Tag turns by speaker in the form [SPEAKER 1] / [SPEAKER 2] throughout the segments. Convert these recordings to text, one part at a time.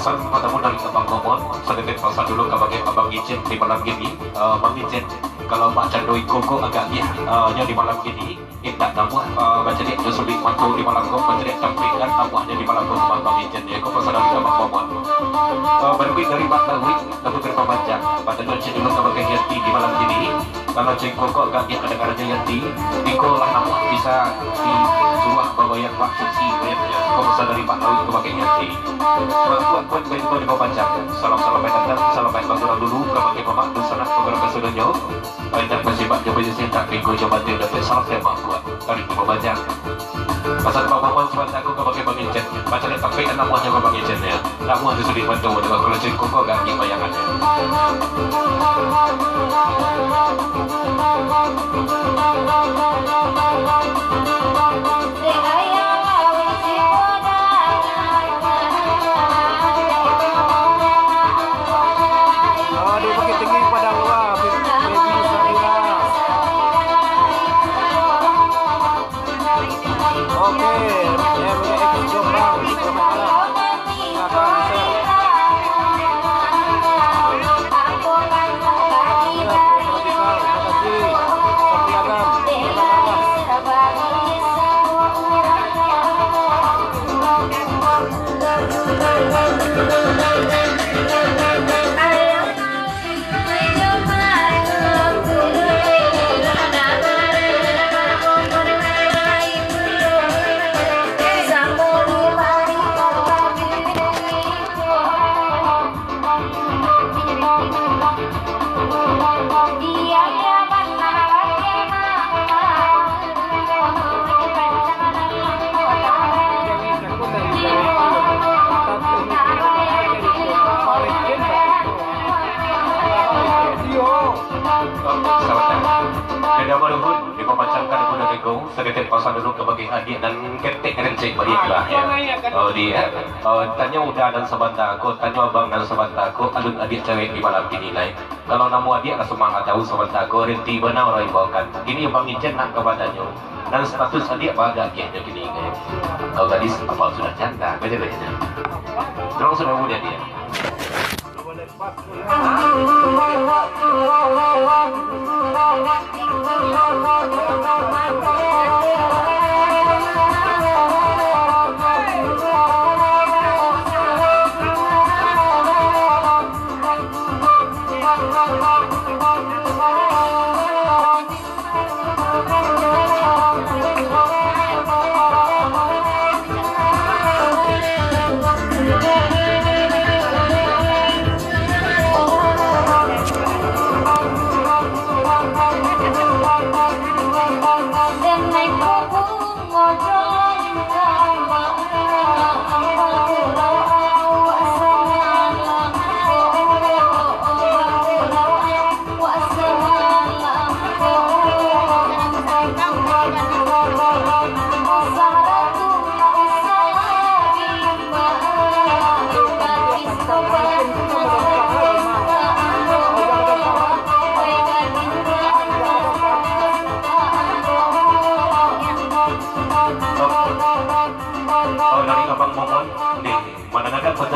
[SPEAKER 1] pasal ketemu dari Abang Momon, sedikit pasal dulu ke bagian Abang Ijen di malam ini. Bang Ijen, kalau Pak Candoi Koko agak nya di malam ini, tidak namuh baca dia sulit waktu di malam kau baca dia sampaikan namuhnya di malam kau Bang Ijen ya, kau pasal dari Abang Momon. Berikut dari Pak Dawi, dapat berpabacak pada kunci dulu ke bagian Yanti di malam ini. Kalau Ceng Koko agak kedengarannya Yanti, Niko lah namuh bisa di suah bawayan Pak Suci banyak. Kau pasal dari Pak Dawi ke bagian Yanti. Kuat baik kau dibaca. Salam-salam baik datang, salam baik bangunan dulu. Berbagai pemak dan sanat beberapa sudahnya. Banyak masih pak coba jadi tak minggu coba dia dapat salam saya mak kuat. Tadi dibaca. Pasal bapak surat aku ke bagai bagi jen. Baca dia tapi kan namuahnya ke bagi jen ya. Namuah itu sudah bantu dengan kalau jen koko gak di bayangannya. Sedikit pasal dulu ke bagi adik dan ketik rencik bagi lah ya. Dia tanya udah dan sebentar aku tanya abang dan sebentar aku alun adik cewek di malam ini lah. Kalau nama adik lah semangat tahu sebentar aku renti benar orang bawakan. Ini Bang Ijen nak kepadanya dan status adik apa agak kayaknya gini. Kalau gadis apa sudah janda beda-beda. Terus sudah muda dia.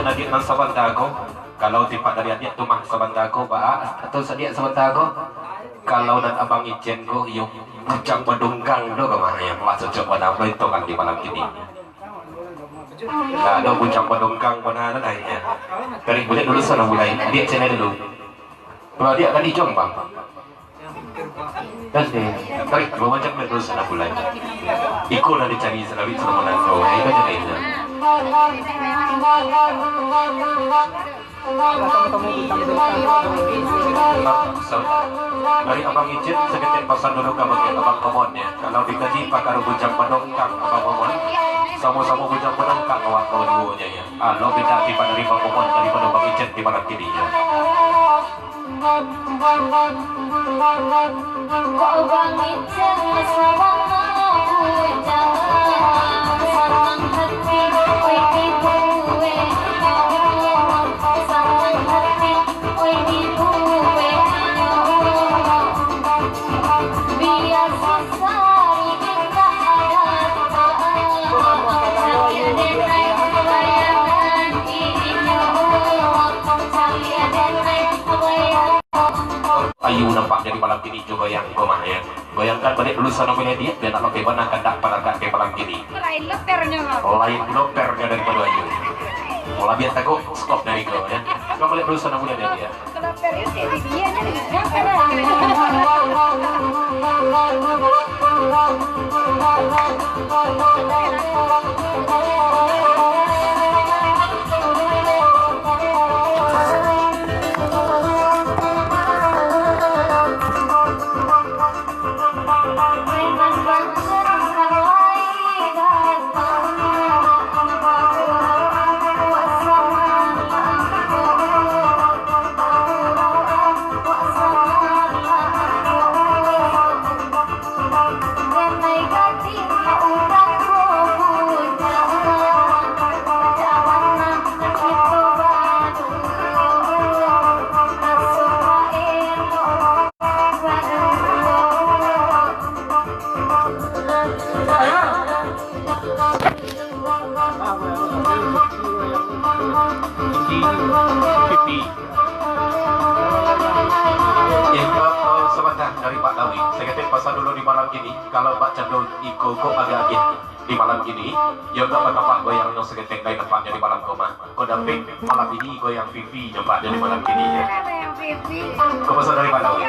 [SPEAKER 1] Adik nang sabandago kalau tipak dari adik tu mah sabandago ba atau sadia sabandago kalau dan abang ijen go yung bujang badunggang do kemana yang masuk coba nama itu kan di malam ini nah do bujang badunggang mana ada ya dari boleh dulu sana mulai adik channel dulu kalau adik akan dijong bang dan deh tarik bawa macam dulu sana mulai ikut dan dicari sana itu mana kau itu jadi dari abang izin seketik pasang dulu ke bagian abang komon ya kalau dikaji pakar bujang penongkang abang komon sama-sama bujang penongkang awak kawan-kawannya ya lo beda tiba dari abang komon daripada abang izin di malam ini ya abang izin sama bujang sarang hati oi ibuwe sarang hati oi ibuwe biar sesari kita ada cahaya denai bayangan inyo cahaya denai bayangan ayu nampak dari malam ini juga yang gomah ya bayangkan balik dulu sana punya dia dan apa bagaimana akan tak pada ke malam ini lain lopernya daripada ayu mulai biasa kok skop dari kau ya kau balik dulu sana punya dia dari Pak Dawi, saya kata pasal dulu di malam ini, kalau Pak Cendol ikut agak di malam ini, ya enggak bakal goyang no seketek lain tempatnya di malam koma. Kau damping malam ini goyang Vivi coba jadi malam ini ya. Kau pasal dari Pak Dawi.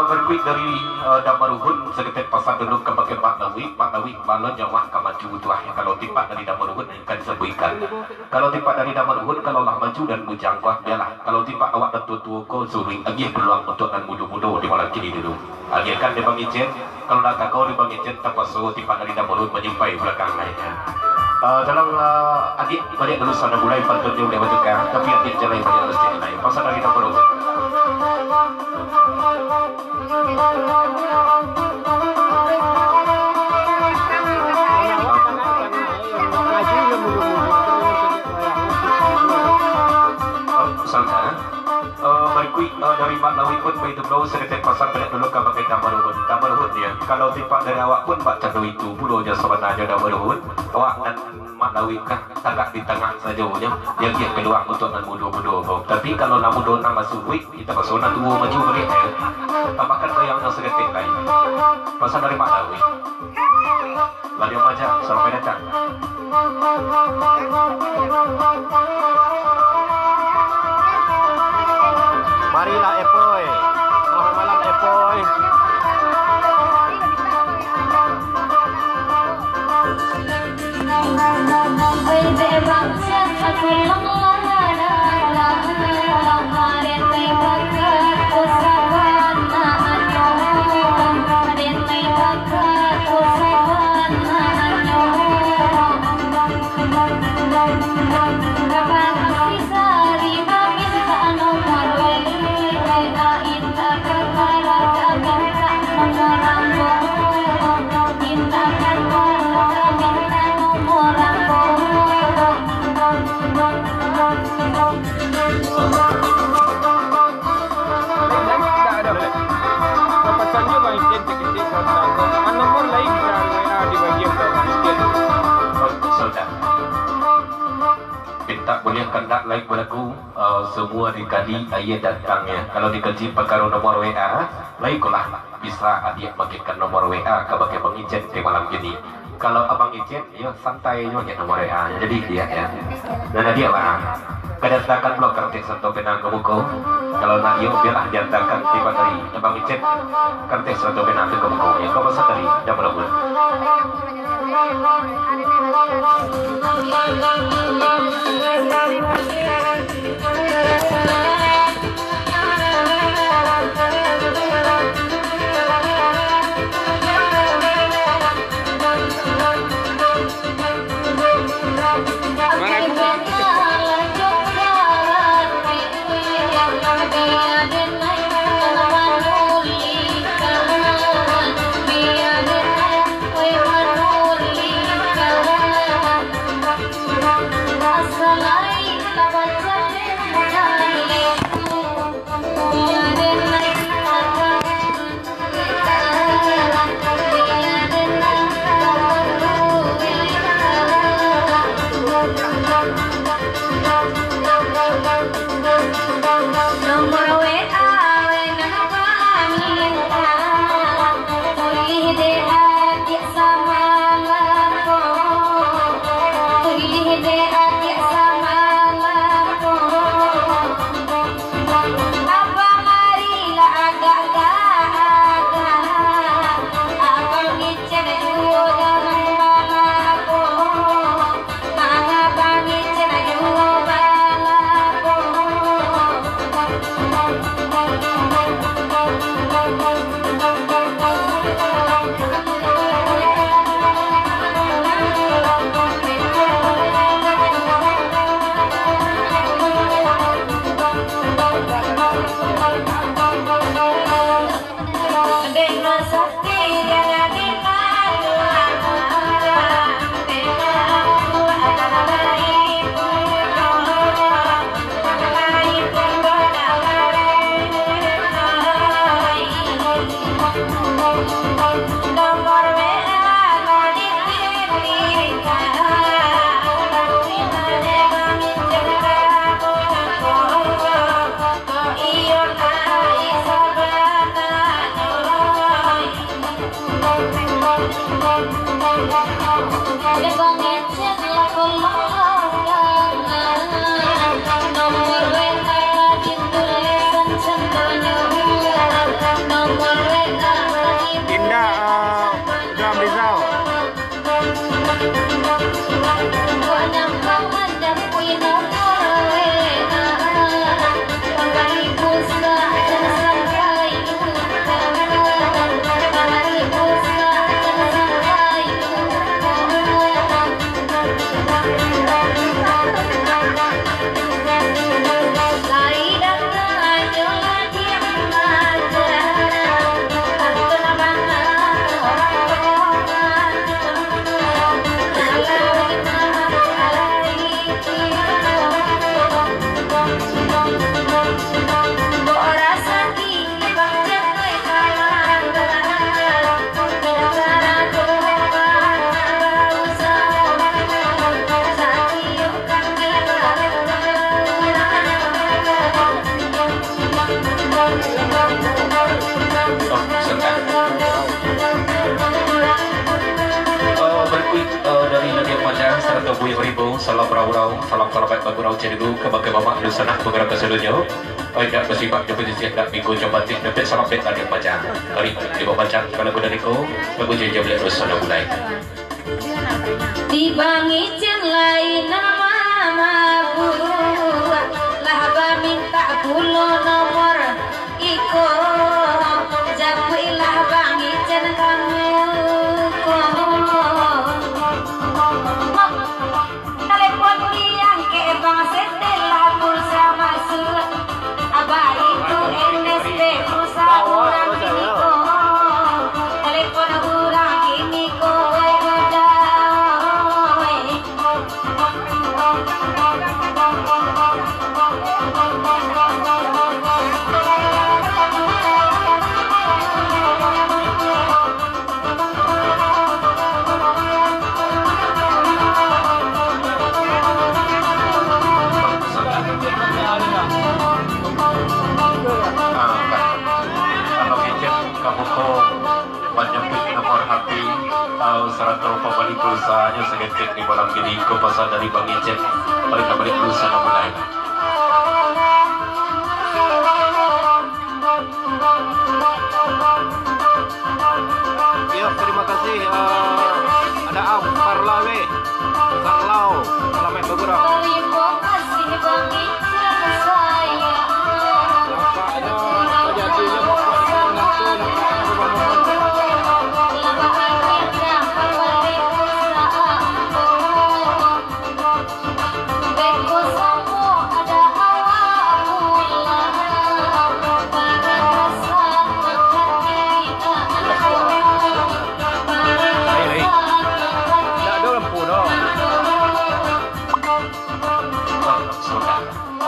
[SPEAKER 1] Berkuit dari Damaruhun sedekat pasal dulu ke bagian Pak Dawi balon jawab ke maju tuah kalau tipak dari Damaruhun akan disebutkan kalau tipak dari Damaruhun kalau lah maju dan bujang kuah biarlah kalau tipak awak tentu ko suruh lagi peluang untuk dan mudu-mudu di malam kini dulu lagi kan di Bang Ijen kalau nak kau di Bang Ijen terpaksa tipak dari Damaruhun menyimpai belakang lainnya dalam adik banyak dulu sana mulai pantun dia boleh bacakan tapi adik jalan banyak harus jadi lain pasal dari Damaruhun berikut dari Mak Lawi pun begitu bro sedetik pasang belik dulu kabagai gambar ruhun ya. Kalau tipak dari awak pun Pak Cando itu bulunya sebenarnya gambar ruhun. Awak dan Mak Lawi kan tagak di tengah saja ya. Yang dia peluang untuk nan mudo-mudo bro. Tapi kalau nak mudo nak masuk week kita masuk nak tunggu maju balik ya. Tambahkan bayangnya sedetik lain. Pasang dari Mak Lawi. Lagi aja sampai datang.
[SPEAKER 2] Marilah Epoy. Selamat malam Epoy.
[SPEAKER 1] Tak boleh kendak like berlaku semua dikali ayat datangnya. Kalau dikaji perkara nomor WA, laiklah bisa adik bagikan nomor WA ke bagi Bang Ijen di malam ini. Kalau Abang Ijen, ya santai juga nomor WA. Jadi dia ya. Dan dia lah. Kedatangan blok kertik satu benang ke buku. Kalau nak yuk biarlah diantarkan tiba dari Abang Ijen kertik satu benang ke buku. Ya kau pasal dari jam berapa?
[SPEAKER 3] Bye.
[SPEAKER 1] Oh, sebentar. Berkuit dari Nadia Panjang serta Bui Beribu, salam rau-rau, salam baik bagi rau cedidu kebagai mamak di sana pengerak kesedunya. Tidak bersifat di posisi tidak minggu coba tik dapat salam bet Nadia Panjang. Hari di bawah Panjang kalau gue dari kau, lagu jajah beli terus sana mulai.
[SPEAKER 3] Di bangicin lain nama mabuat lah minta pulo nomor iko jamuilah bangicin kamu telepon yang ke bang setelah pulsa masuk abah itu NSP pulsa orang ini telepon orang ini kowe
[SPEAKER 1] serantau pembalik perusahaannya segetik di malam ini ke pasar dari Bang Icet mereka balik perusahaan mulai.
[SPEAKER 2] Ya, terima kasih. Ada Parlawe, Sarlau, Alamet Bagurau.
[SPEAKER 3] terima kasih Bang Icet sayang.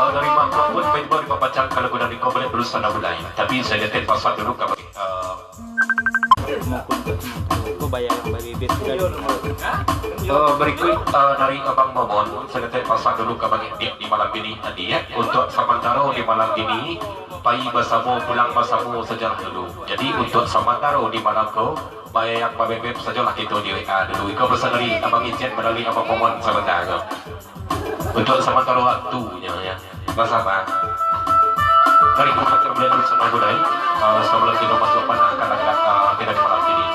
[SPEAKER 1] Dari Mangkok pun baik-baik dipapacang kalau gue dari kau boleh dulu sana mulai. Tapi saya lihat pasal dulu kalau berikut dari Abang Momon saya lihat pasal dulu kalau di malam ini tadi ya. Untuk Samantaro di malam ini pai bersama pulang bersama sejarah dulu. Jadi untuk Samantaro di malam kau bayar yang babebeb saja lah kita di WA dulu. Kau pesan dari Abang Ijen melalui Abang Momon sebentar kau. Untuk Samantaro waktunya ya. Bersama dari kita mulai dulu sana mulai sebelum kita masuk panah kata-kata kita di malam ini.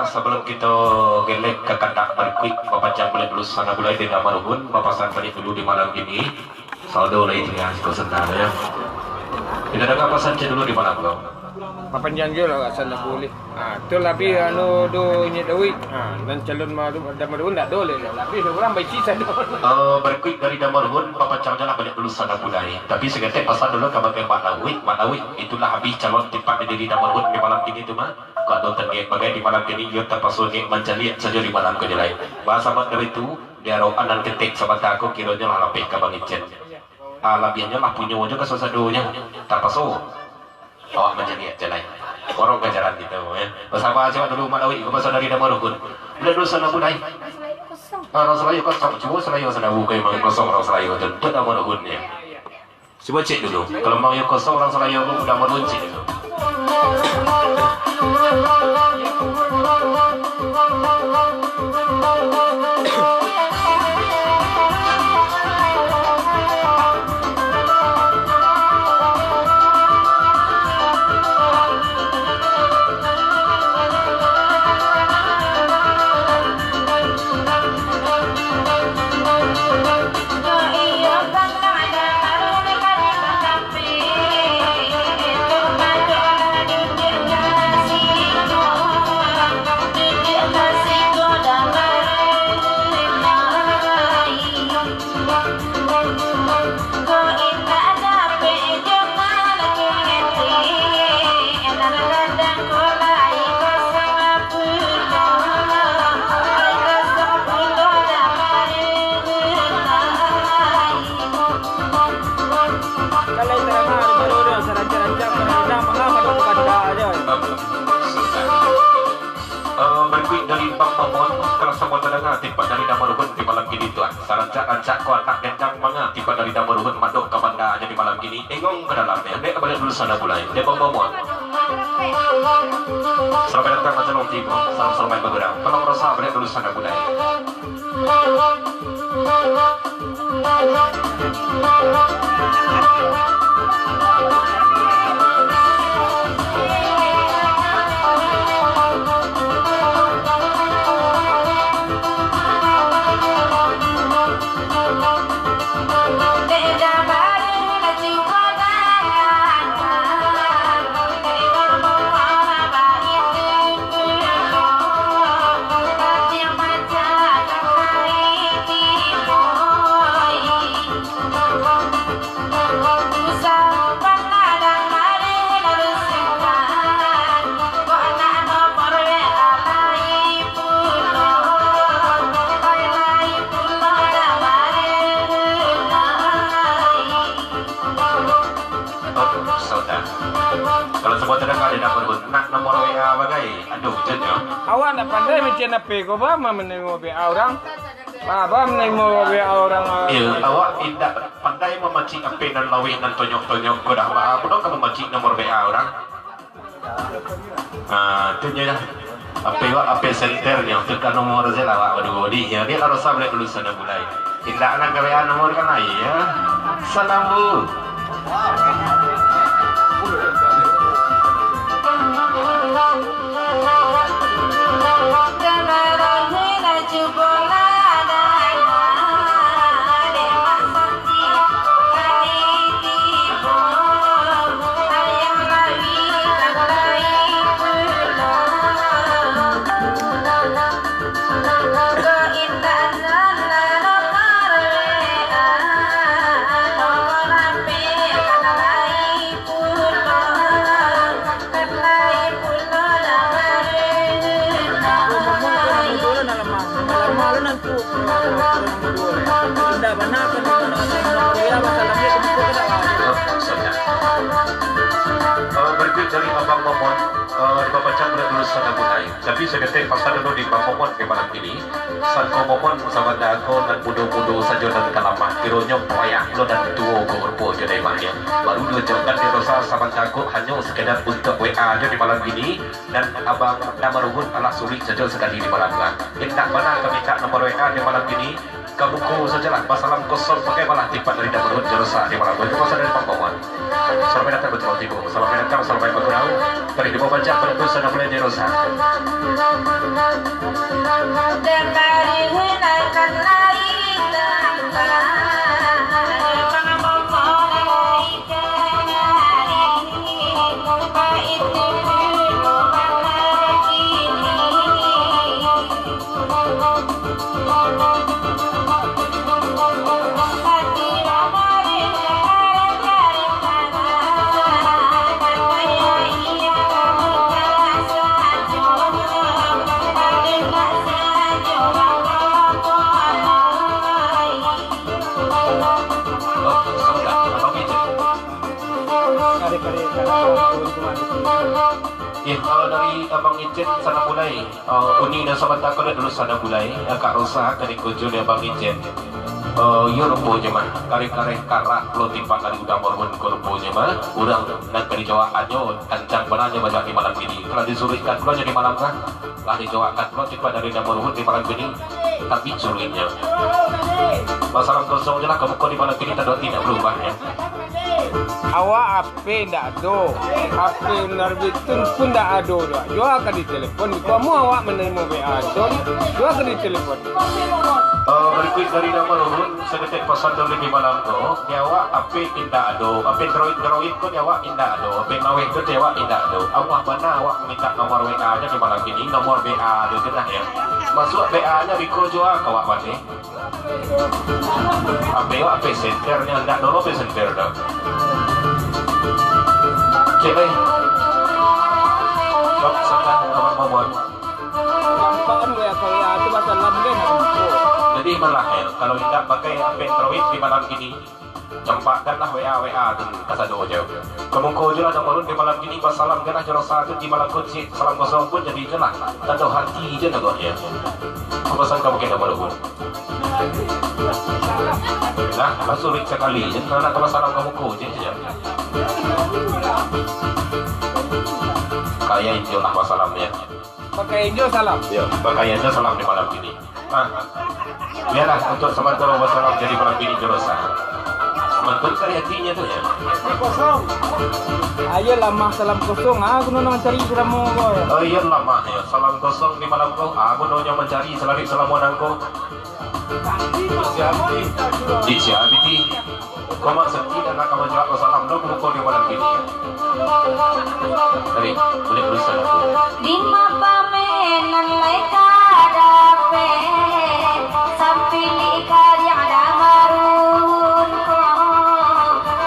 [SPEAKER 1] Sebelum kita gelek ke kata berkuik Bapak boleh dulu sana mulai di nama Ruhun Bapak balik dulu di malam ini saldo lah itu ya kau senang ya kita dengar apa saja dulu di malam kau
[SPEAKER 4] Papanjang je lah salah boleh. Tu tapi anu do nyedawi. Dan calon Damarun tak boleh lah. Tapi orang baik sisa do.
[SPEAKER 1] Berkuit dari Damarun Bapak jangan balik dulu sana mulai. Tapi segetek pasal dulu kabar ke Manawi itulah habis calon tempat di Damarun di malam ini tu mah. Kalau tergek bagai di malam ini dia terpasung mencari saja di malam kejelai. Bahasa dari itu dia rokan dan ketik sebentar aku kiranya lah lapik ke Bang Ijen. Labiannya lah punya juga sesadunya terpasung. Menjadi jalan orang kejaran gitu ya. Bersama siapa dulu Manawi ke pasar dari Damarun. Bila dulu sana budai. Orang Selayu kosong, coba Selayu sana buka memang kosong orang Selayu tentu Damarun ya. Coba cek dulu. Kalau mau yang kosong orang Selayu Damarun cek dulu.
[SPEAKER 4] Kalau terang baru dia serancang-rancang karena mengapa dok kanda aja.
[SPEAKER 1] Berkuit dari Bang Momon, kalau semua terdengar tiba dari Damarubun di malam gini tuan. Sarancak-rancak kau tak gendang manga tiba dari Damarubun maduk ke banda aja di malam gini. Engong ke dalamnya, dia balik dulu sana mulai. Dia Bang Momon. Sampai datang macam long tiba, salam-salam main bergerak. Kalau merasa balik dulu sana mulai. Kalau semua terdengar di Damarubun, nak nomor WA bagai? Aduh, jadinya.
[SPEAKER 4] Awak nak pandai macam apa kau ba menerima WA orang? Apa menerima WA orang?
[SPEAKER 1] Ya, awak tidak pandai memancing apa dan lawih dan tonyok-tonyok. Kau dah apa dong kamu mancing nomor WA orang? Itu nya dah. Apa senternya? Tekan nomor saya awak berdua ya. Dia harus sampai dulu sana mulai. Tidak nak ke WA nomor kan lagi ya. Salam bu. Berikut dari Abang Momon di Bapak Chandra dulu sana mulai. Tapi saya kata pasal dulu di Bang Momon ke malam ini. Saat kau Momon sama aku dan budu-budu saja dan kalamah. Kironya payah lo dan tuo kau berpo jadi mahnya. Baru dua jauhkan di Rosa sama aku hanya sekedar untuk WA aja di malam ini. Dan Abang Damarubun alah sulit saja sekali di malam ini. Tidak pernah kami minta nomor WA di malam ini. Kamu ku sajalah masalah kosong pakai malah tipat dari Damarubun Jerosa di malam itu pasal dari Bang Momon. Sampai datang betul tibu, sampai datang sampai berkurang. Dari di bawah baca pada dosa dan mulai Jerosa. Dari Abang Ijen sana mulai Uni dan sahabat aku dulu sana mulai Kak Rosa kari kuju dia Abang Ijen ya rumpu je mah kari-kari karak lo timpan dari udang mormon ke rumpu je mah urang dan kari jawaannya kancang benarnya banyak di malam ini telah disuruhkan lo jadi malam kan telah dijawakan lo timpan dari udang mormon di malam ini tapi suruhnya masalah kosong je lah kamu kau di malam ini tidak berubah ya.
[SPEAKER 4] Awak apa ndak ada, apa narbitun pun ndak ada dah. Jua akan ditelepon, kamu awak menerima WA don, jua akan ditelepon.
[SPEAKER 1] Berikut dari Damarubun sedetik pasal dulu di malam tu, nyawa apa tidak ada, apa droid tu nyawa tidak ada, apa naweh tu nyawa tidak ada. Awak mana awak minta nomor WA nya di malam ini, nomor WA tu kena ya. Masuk WA nya biko jua kawak mana? Apa senternya ndak ada apa senter dah. Cewek, kau sangat Abang Momon.
[SPEAKER 4] Lampauan WA kaya itu pasal lamben.
[SPEAKER 1] Jadi malah kalau tidak pakai Android di malam ini Campakkanlah WA tu kasado aja. Kamu kau jelah nomorun di malam gini salam kena jorok satu di malam kunci salam kosong pun jadi jelah. Tanda hati je nagaknya. Aku pesan kamu kena nomorun. Nah, sulit sekali. Jangan nak kalau salam kamu kau je. Kayak itu lah salamnya.
[SPEAKER 4] Pakai hijau salam.
[SPEAKER 1] Ya, pakaiannya salam di malam ini. Biarlah untuk sementara wassalam jadi malam ini jerosa. Sementara cari hatinya tuh ya.
[SPEAKER 4] Ayo lama salam kosong. Aku nona cari salam mo.
[SPEAKER 1] Oh iya lama ya. Salam kosong di malam kau. Aku nona mencari selari selamuan kau. Di siabiti. Kau maksud tidak nak kamu jawab salam dong kau di malam ini. Tadi boleh berusaha aku.
[SPEAKER 3] Di mapamenan lai kadape sampili karya ada marun ko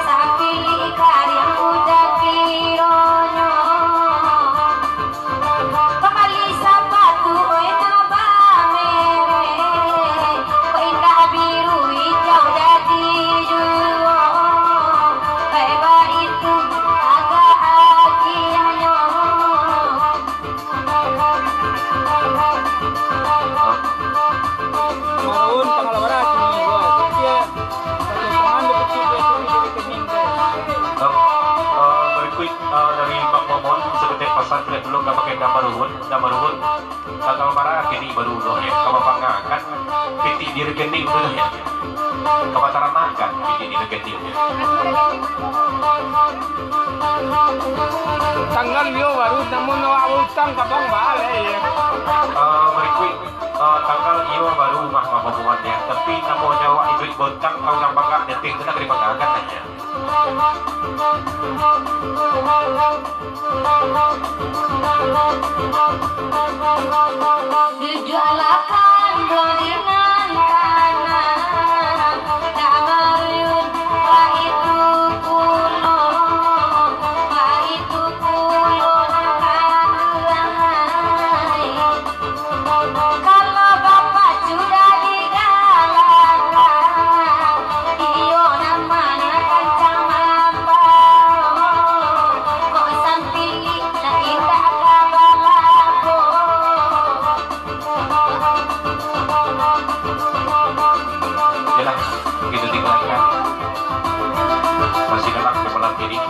[SPEAKER 3] sampili karya udah kironyo kembali sepatu ena bamere ko indah biru hijau jadi juo beba itu agak akhirnya
[SPEAKER 4] Marun tanggal berapa ni gua? Dia pakai tangan dia kecil dia sendiri kening dia.
[SPEAKER 1] Berikut dari Bang Momon seperti pasal tidak belum nggak pakai gambar ruhun tanggal marah kini baru loh ya kamu pangakan piti di rekening dulu ya kamu taranakan piti di rekening ya.
[SPEAKER 4] Tanggal dia baru namun awak utang kabang balik.
[SPEAKER 1] Berikut tanggal iyo baru mah hubungannya tapi namanya wak itu bontang kau yang bangga nyeting itu nak dipanggakan aja.
[SPEAKER 3] Dijualakan dengan tanah Damarun Waitu kulo nakalai kalau bapak sudah digalakkan iyo namanya kancang mambau kok sampili na indah kabalako.
[SPEAKER 1] Yalah, kita tinggalkan masih gelap di malam ini.